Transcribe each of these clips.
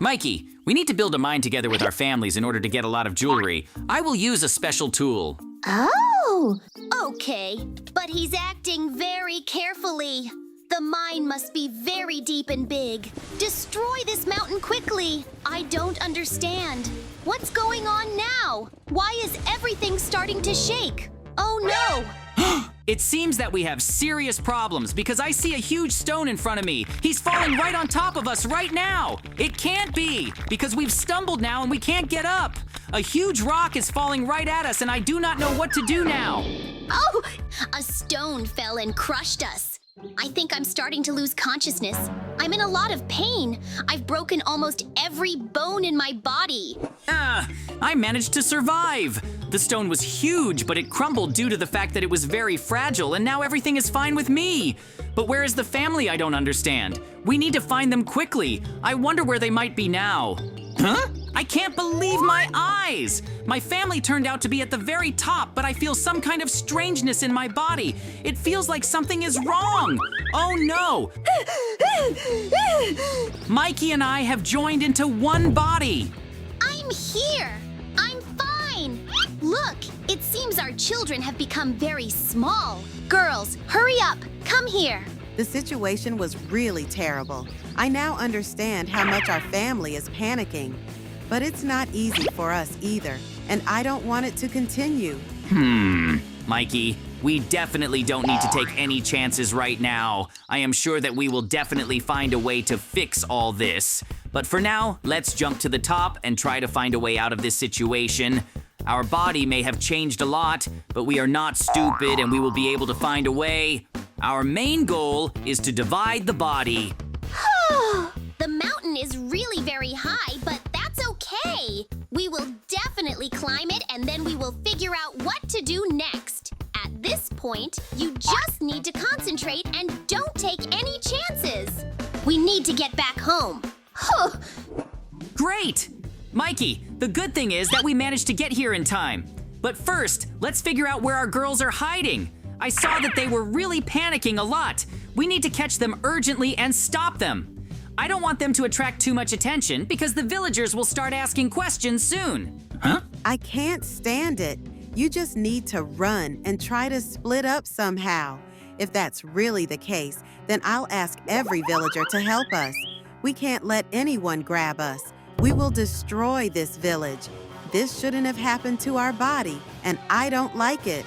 Mikey, we need to build a mine together with our families in order to get a lot of jewelry. I will use a special tool. Oh! Okay, but he's acting very carefully. The mine must be very deep and big. Destroy this mountain quickly. I don't understand. What's going on now? Why is everything starting to shake? Oh no! It seems that we have serious problems because I see a huge stone in front of me. He's falling right on top of us right now. It can't be because we've stumbled now and we can't get up. A huge rock is falling right at us and I do not know what to do now. Oh! A stone fell and crushed us. I think I'm starting to lose consciousness. I'm in a lot of pain. I've broken almost every bone in my body. I managed to survive. The stone was huge, but it crumbled due to the fact that it was very fragile, and now everything is fine with me. But where is the family? I don't understand. We need to find them quickly. I wonder where they might be now. Huh? I can't believe my eyes! My family turned out to be at the very top, but I feel some kind of strangeness in my body. It feels like something is wrong. Oh no! Mikey and I have joined into one body. I'm here. I'm fine. Look, it seems our children have become very small. Girls, hurry up. Come here. The situation was really terrible. I now understand how much our family is panicking. But it's not easy for us either, and I don't want it to continue. Mikey, we definitely don't need to take any chances right now. I am sure that we will definitely find a way to fix all this. But for now, let's jump to the top and try to find a way out of this situation. Our body may have changed a lot, but we are not stupid and we will be able to find a way. Our main goal is to divide the body. The mountain is really very high, but that's okay. We will definitely climb it and then we will figure out what to do next. At this point, you just need to concentrate and don't take any chances. We need to get back home. Great! Mikey, the good thing is that we managed to get here in time. But first, let's figure out where our girls are hiding. I saw that they were really panicking a lot. We need to catch them urgently and stop them. I don't want them to attract too much attention because the villagers will start asking questions soon. Huh? I can't stand it. You just need to run and try to split up somehow. If that's really the case, then I'll ask every villager to help us. We can't let anyone grab us. We will destroy this village. This shouldn't have happened to our body, and I don't like it.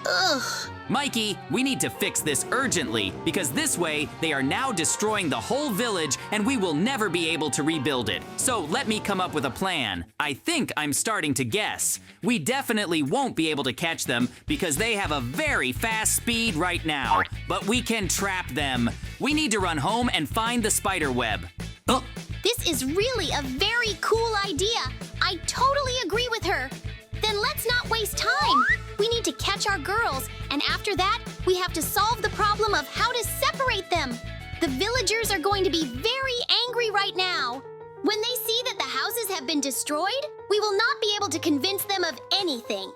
Ugh. Mikey, we need to fix this urgently because this way they are now destroying the whole village and we will never be able to rebuild it. So let me come up with a plan. I think I'm starting to guess. We definitely won't be able to catch them because they have a very fast speed right now, but we can trap them. We need to run home and find the spider web. Oh. This is really a very cool idea. I totally agree with her. Then let's not waste time. We need to catch our girls, and after that, we have to solve the problem of how to separate them. The villagers are going to be very angry right now. When they see that the houses have been destroyed, we will not be able to convince them of anything.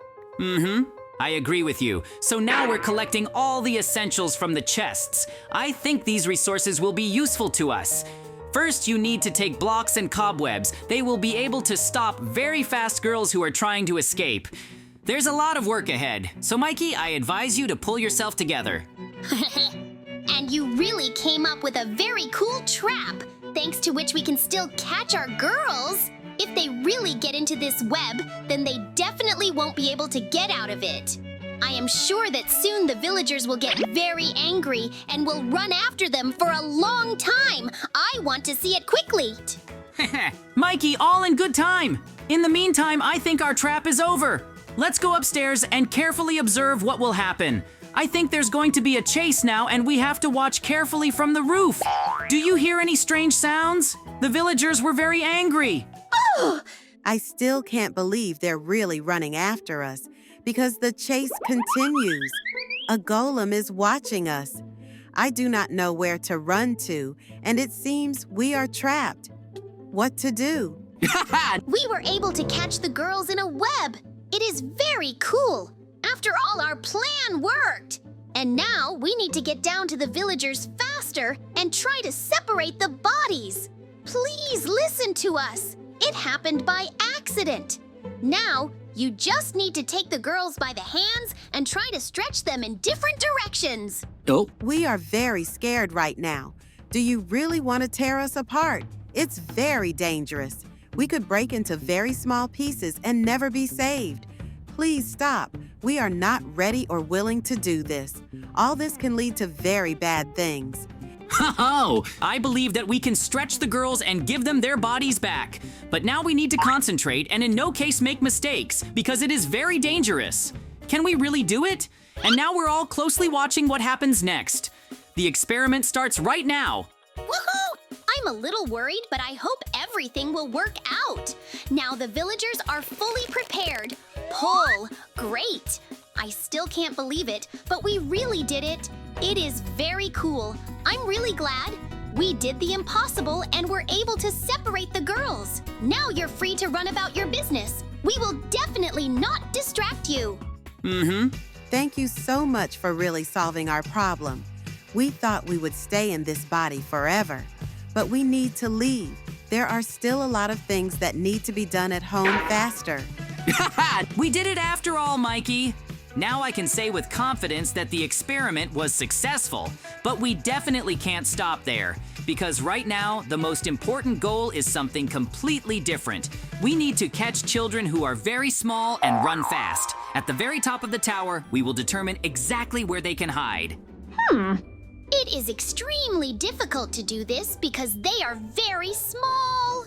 I agree with you. So now we're collecting all the essentials from the chests. I think these resources will be useful to us. First, you need to take blocks and cobwebs. They will be able to stop very fast girls who are trying to escape. There's a lot of work ahead. So Mikey, I advise you to pull yourself together. And you really came up with a very cool trap, thanks to which we can still catch our girls. If they really get into this web, then they definitely won't be able to get out of it. I am sure that soon the villagers will get very angry and will run after them for a long time. I want to see it quickly. Mikey, all in good time. In the meantime, I think our trap is over. Let's go upstairs and carefully observe what will happen. I think there's going to be a chase now and we have to watch carefully from the roof. Do you hear any strange sounds? The villagers were very angry. Oh! I still can't believe they're really running after us because the chase continues. A golem is watching us. I do not know where to run to, and it seems we are trapped. What to do? We were able to catch the girls in a web. It is very cool. After all, our plan worked. And now we need to get down to the villagers faster and try to separate the bodies. Please listen to us. It happened by accident. Now, you just need to take the girls by the hands and try to stretch them in different directions. Oh, We are very scared right now. Do you really want to tear us apart? It's very dangerous. We could break into very small pieces and never be saved. Please stop. We are not ready or willing to do this. All this can lead to very bad things. ho! I believe that we can stretch the girls and give them their bodies back. But now we need to concentrate and in no case make mistakes, because it is very dangerous. Can we really do it? And now we're all closely watching what happens next. The experiment starts right now. Woohoo! I'm a little worried, but I hope everything will work out. Now the villagers are fully prepared. Pull! Great! I still can't believe it, but we really did it. It is very cool. I'm really glad. We did the impossible and were able to separate the girls. Now you're free to run about your business. We will definitely not distract you. Thank you so much for really solving our problem. We thought we would stay in this body forever, but we need to leave. There are still a lot of things that need to be done at home faster. We did it after all, Mikey. Now I can say with confidence that the experiment was successful, but we definitely can't stop there, because right now the most important goal is something completely different. We need to catch children who are very small and run fast. At the very top of the tower, we will determine exactly where they can hide. It is extremely difficult to do this because they are very small.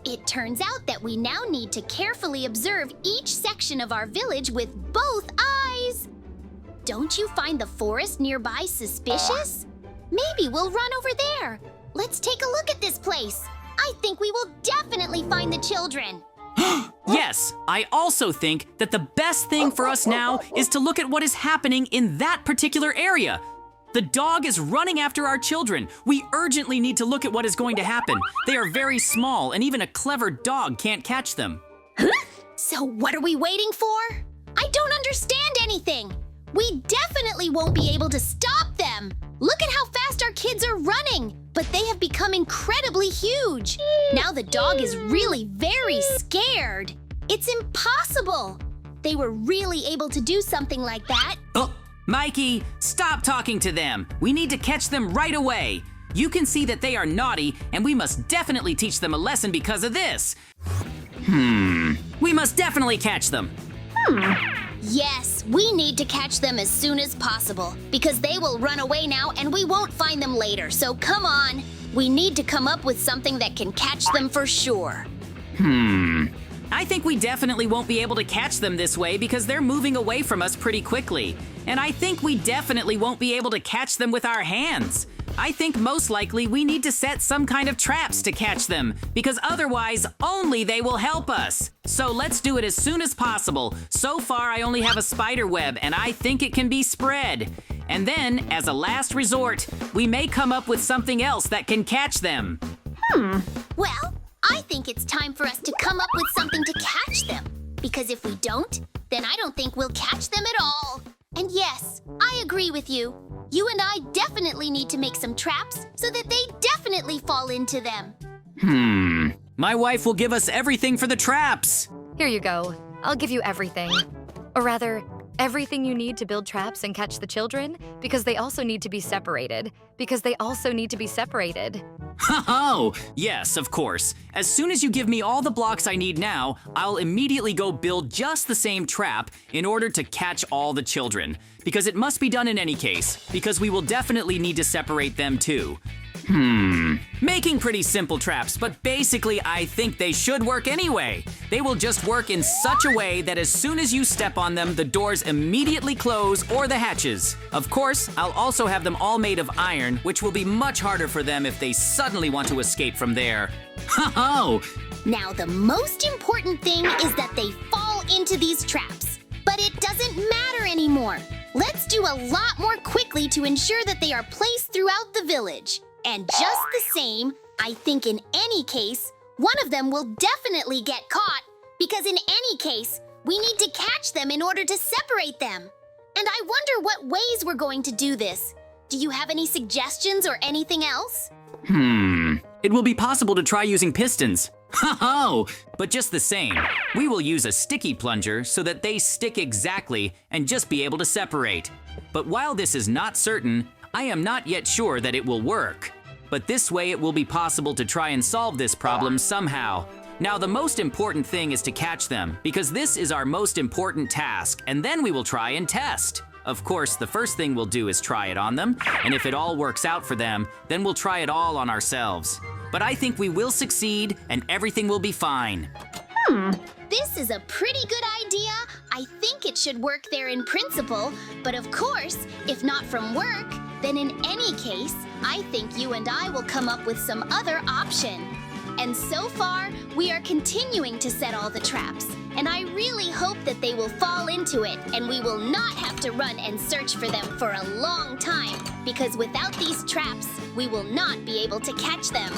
It turns out that we now need to carefully observe each section of our village with both eyes. Don't you find the forest nearby suspicious? Maybe we'll run over there. Let's take a look at this place. I think we will definitely find the children. Yes, I also think that the best thing for us now is to look at what is happening in that particular area. The dog is running after our children. We urgently need to look at what is going to happen. They are very small, and even a clever dog can't catch them. So what are we waiting for? I don't understand anything. We definitely won't be able to stop them. Look at how fast our kids are running, but they have become incredibly huge. Now the dog is really very scared. It's impossible. They were really able to do something like that. Oh, Mikey, stop talking to them. We need to catch them right away. You can see that they are naughty, and we must definitely teach them a lesson because of this. We must definitely catch them. Yes, we need to catch them as soon as possible because they will run away now and we won't find them later. So come on. We need to come up with something that can catch them for sure. I think we definitely won't be able to catch them this way because they're moving away from us pretty quickly. And I think we definitely won't be able to catch them with our hands. I think most likely we need to set some kind of traps to catch them, because otherwise only they will help us. So let's do it as soon as possible. So far I only have a spider web and I think it can be spread. And then, as a last resort, we may come up with something else that can catch them. Well, I think it's time for us to come up with something to catch them. Because if we don't, then I don't think we'll catch them at all. And yes, I agree with you. You and I definitely need to make some traps so that they definitely fall into them. My wife will give us everything for the traps. Here you go. I'll give you everything. Or rather, everything you need to build traps and catch the children, because they also need to be separated. Oh, yes, of course. As soon as you give me all the blocks I need now, I'll immediately go build just the same trap in order to catch all the children. Because it must be done in any case, because we will definitely need to separate them too. Making pretty simple traps, but basically I think they should work anyway. They will just work in such a way that as soon as you step on them, the doors immediately close or the hatches. Of course, I'll also have them all made of iron, which will be much harder for them if they suddenly want to escape from there. Ho-ho! Now, the most important thing is that they fall into these traps. But it doesn't matter anymore. Let's do a lot more quickly to ensure that they are placed throughout the village. And just the same, I think in any case, one of them will definitely get caught, because in any case, we need to catch them in order to separate them. And I wonder what ways we're going to do this. Do you have any suggestions or anything else? It will be possible to try using pistons. Ho-ho! But just the same, we will use a sticky plunger so that they stick exactly and just be able to separate. But while this is not certain, I am not yet sure that it will work. But this way it will be possible to try and solve this problem somehow. Now the most important thing is to catch them, because this is our most important task, and then we will try and test. Of course, the first thing we'll do is try it on them, and if it all works out for them, then we'll try it all on ourselves. But I think we will succeed, and everything will be fine. This is a pretty good idea. I think it should work there in principle, but of course, if not from work, then in any case, I think you and I will come up with some other option. And so far, we are continuing to set all the traps, and I really hope that they will fall into it and we will not have to run and search for them for a long time, because without these traps, we will not be able to catch them.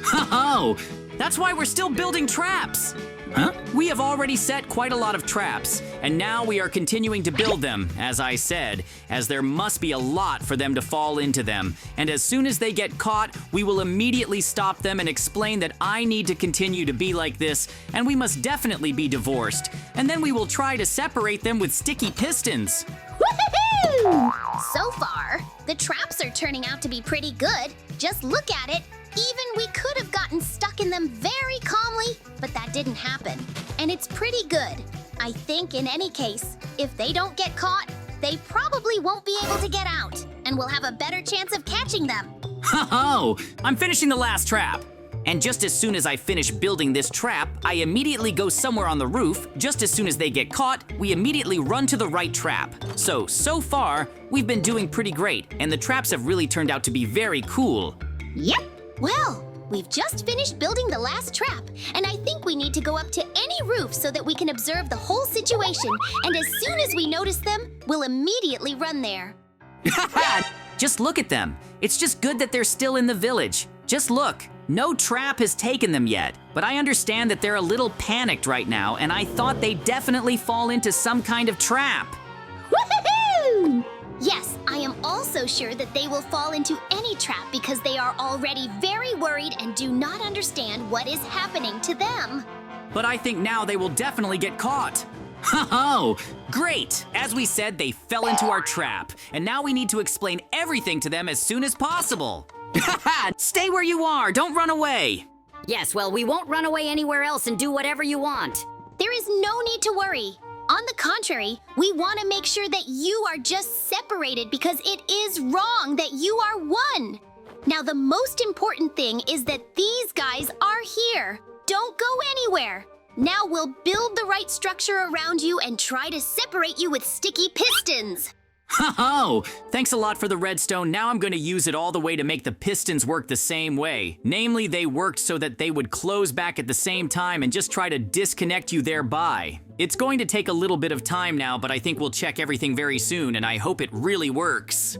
Ho-ho! That's why we're still building traps! Huh? We have already set quite a lot of traps, and now we are continuing to build them, as I said, as there must be a lot for them to fall into them. And as soon as they get caught, we will immediately stop them and explain that I need to continue to be like this, and we must definitely be divorced. And then we will try to separate them with sticky pistons. Woohoo! So far, the traps are turning out to be pretty good. Just look at it. Even we could have gotten stuck in them very calmly, but that didn't happen. And it's pretty good. I think in any case, if they don't get caught, they probably won't be able to get out, and we'll have a better chance of catching them. Ho-ho! I'm finishing the last trap. And just as soon as I finish building this trap, I immediately go somewhere on the roof. Just as soon as they get caught, we immediately run to the right trap. So far, we've been doing pretty great, and the traps have really turned out to be very cool. Yep. Well, we've just finished building the last trap, and I think we need to go up to any roof so that we can observe the whole situation, and as soon as we notice them, we'll immediately run there. Just look at them. It's just good that they're still in the village. Just look. No trap has taken them yet, but I understand that they're a little panicked right now, and I thought they'd definitely fall into some kind of trap. Woohoo! Yes, I am also sure that they will fall into any trap because they are already very worried and do not understand what is happening to them. But I think now they will definitely get caught. Ho-ho! Great! As we said, they fell into our trap, and now we need to explain everything to them as soon as possible. Stay where you are, don't run away. Yes, well, we won't run away anywhere else and do whatever you want. There is no need to worry. On the contrary, we want to make sure that you are just separated because it is wrong that you are one. Now, the most important thing is that these guys are here. Don't go anywhere. Now we'll build the right structure around you and try to separate you with sticky pistons. Ho-ho! Thanks a lot for the redstone. Now I'm going to use it all the way to make the pistons work the same way. Namely, they worked so that they would close back at the same time and just try to disconnect you thereby. It's going to take a little bit of time now, but I think we'll check everything very soon, and I hope it really works.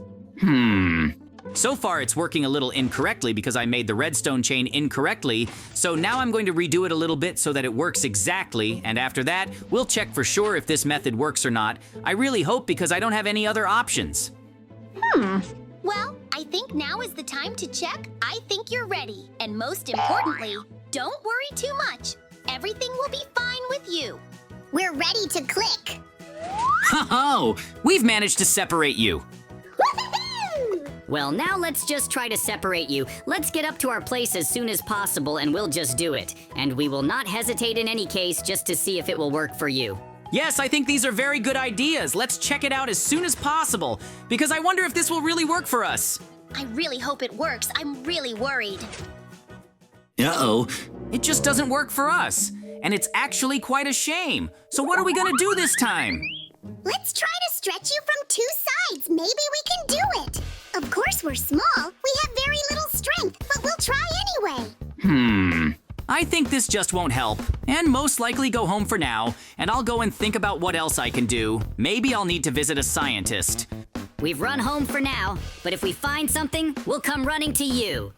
So far, it's working a little incorrectly because I made the redstone chain incorrectly, so now I'm going to redo it a little bit so that it works exactly, and after that, we'll check for sure if this method works or not. I really hope because I don't have any other options. Well, I think now is the time to check. I think you're ready. And most importantly, don't worry too much. Everything will be fine with you. We're ready to click. Ho-ho! We've managed to separate you. Well, now let's just try to separate you. Let's get up to our place as soon as possible and we'll just do it. And we will not hesitate in any case just to see if it will work for you. Yes, I think these are very good ideas. Let's check it out as soon as possible, because I wonder if this will really work for us. I really hope it works. I'm really worried. Uh-oh. It just doesn't work for us. And it's actually quite a shame. So what are we gonna do this time? Let's try to stretch you from two sides. Maybe we can do it. Of course, we're small. We have very little strength, but we'll try anyway. I think this just won't help, and most likely go home for now, and I'll go and think about what else I can do. Maybe I'll need to visit a scientist. We've run home for now, but if we find something, we'll come running to you.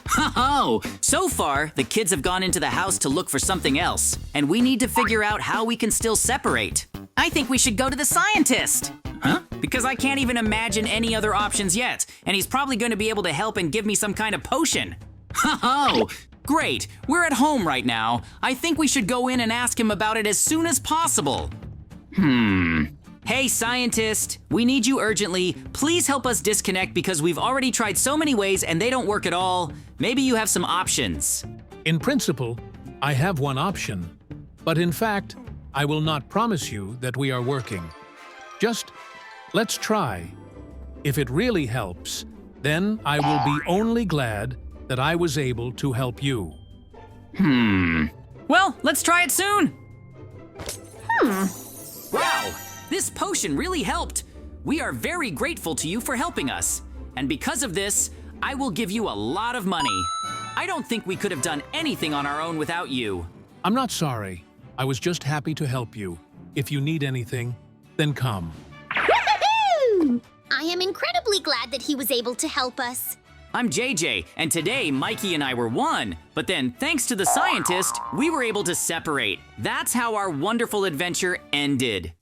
Ho-ho! So far, the kids have gone into the house to look for something else, and we need to figure out how we can still separate. I think we should go to the scientist. Huh? Because I can't even imagine any other options yet, and he's probably going to be able to help and give me some kind of potion. Oh, great. We're at home right now. I think we should go in and ask him about it as soon as possible. Hey, scientist. We need you urgently. Please help us disconnect because we've already tried so many ways and they don't work at all. Maybe you have some options. In principle, I have one option. But in fact, I will not promise you that we are working. Just let's try. If it really helps, then I will be only glad that I was able to help you. Well, let's try it soon. Wow, this potion really helped. We are very grateful to you for helping us. And because of this, I will give you a lot of money. I don't think we could have done anything on our own without you. I'm not sorry. I was just happy to help you. If you need anything, then come. Woohoo! I am incredibly glad that he was able to help us. I'm JJ, and today Mikey and I were one. But then, thanks to the scientist, we were able to separate. That's how our wonderful adventure ended.